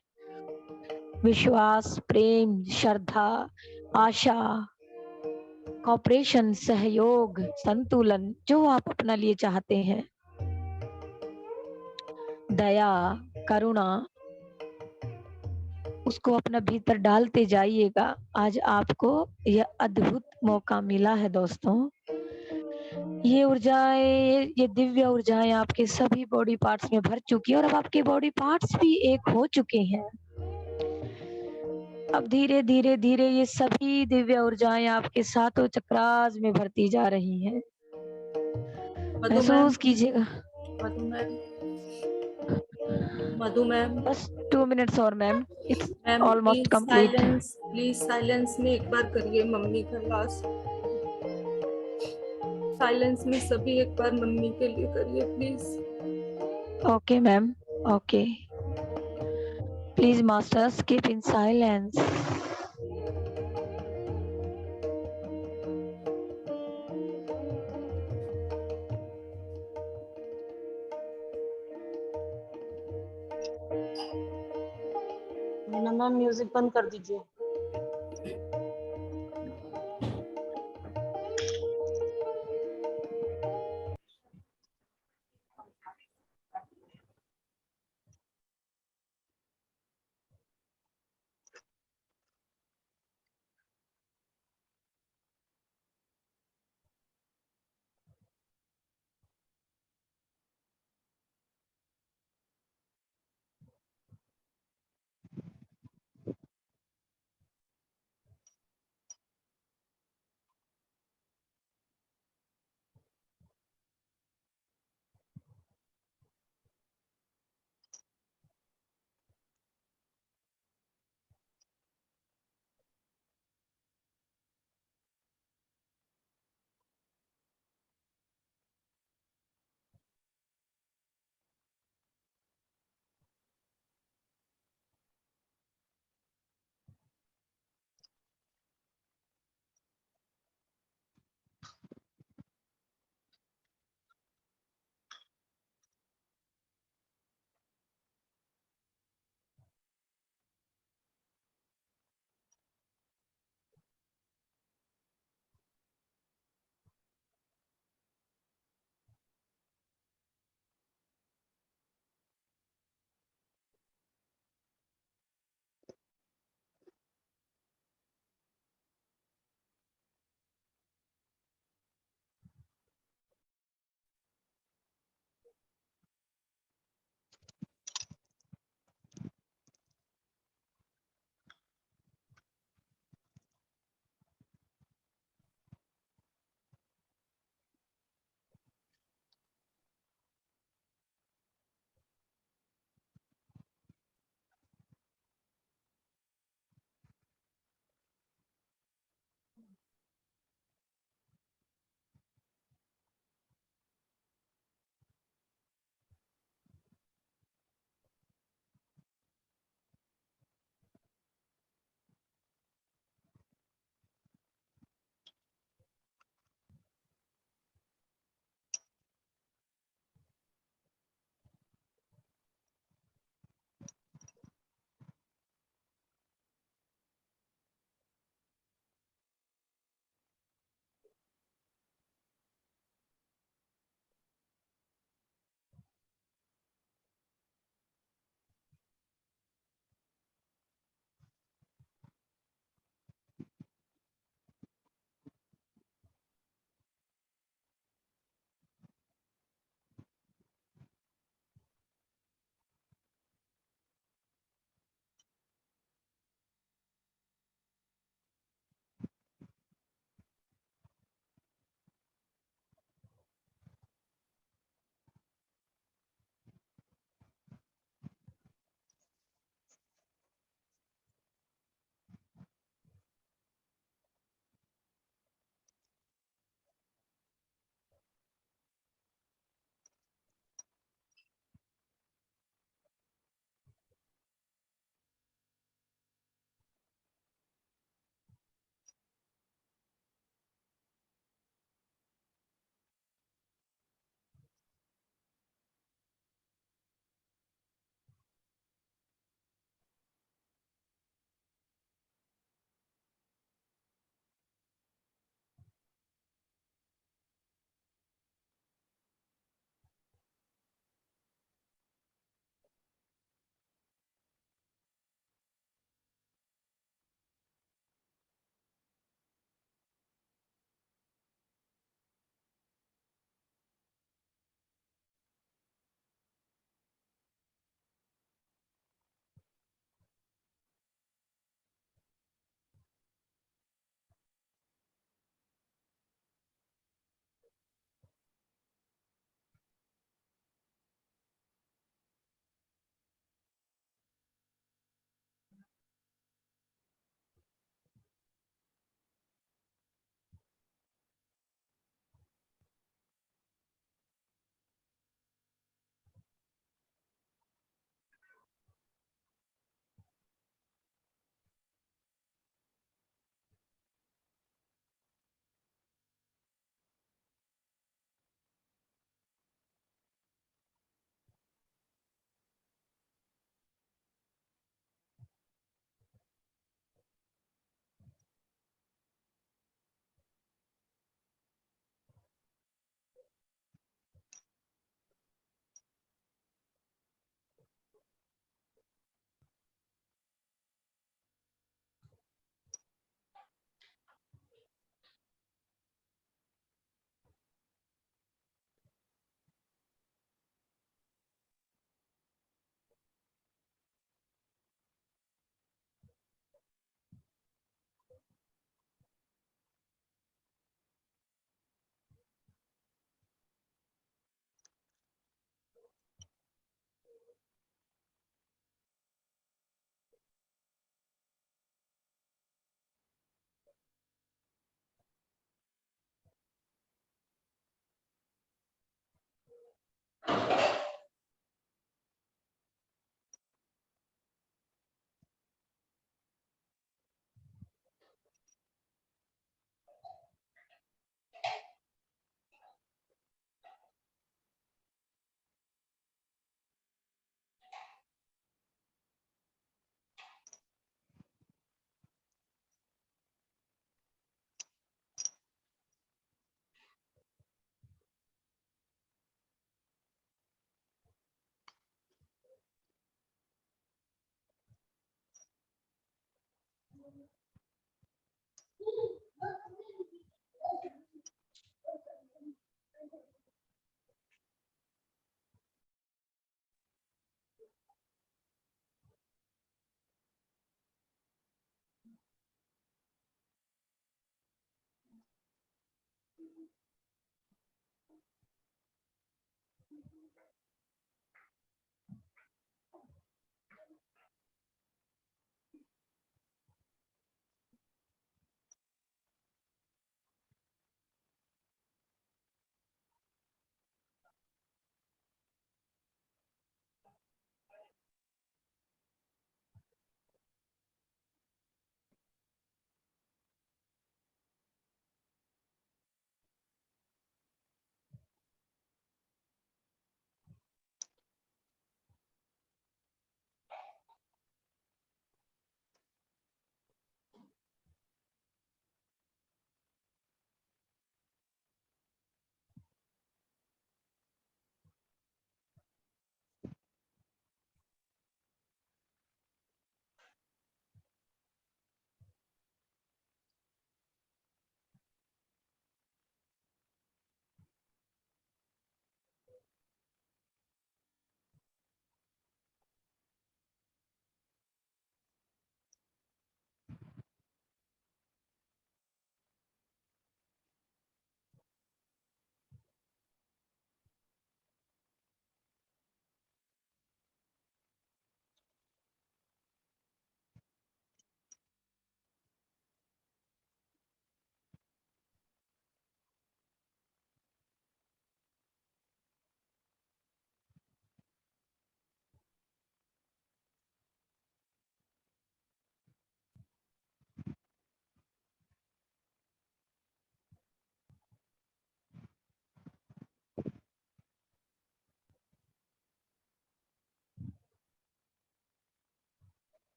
Speaker 3: विश्वास, प्रेम, श्रद्धा, आशा, कॉपरेशन, सहयोग, संतुलन, जो आप अपना लिए चाहते हैं, दया, करुणा, उसको अपना भीतर डालते जाइएगा। आज आपको यह अद्भुत मौका मिला है दोस्तों। ये ऊर्जाएं, ये दिव्य ऊर्जाएं आपके सभी बॉडी पार्ट्स में भर चुकी है, और अब आपके बॉडी पार्ट्स भी एक हो चुके हैं। अब धीरे धीरे धीरे ये सभी दिव्य ऊर्जाएं आपके सातों चक्रास में भरती जा रही हैं। महसूस कीजिएगा।
Speaker 4: मधु मैम,
Speaker 3: बस 2 मिनट्स और ma'am, it's
Speaker 4: ma'am
Speaker 3: almost complete.
Speaker 4: Please silence में एक बार करिए मम्मी का लास्ट। साइलेंस में सभी एक बार मम्मी के लिए करिए please.
Speaker 3: Okay ma'am, okay. Please masters keep in silence.
Speaker 2: Ma'am music बंद कर दीजिए।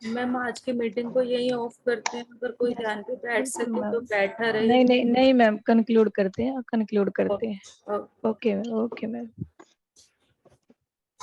Speaker 4: मैम आज की मीटिंग को यही ऑफ करते हैं, अगर कोई
Speaker 3: यस,
Speaker 4: ध्यान पे बैठ
Speaker 3: बिल्कुल
Speaker 4: सके तो
Speaker 3: मैम।
Speaker 4: बैठा रहे।
Speaker 3: नहीं नहीं नहीं मैम, कंक्लूड करते हैं, कंक्लूड करते हैं।
Speaker 4: ओ-
Speaker 3: ओके मैम, ओके मैम।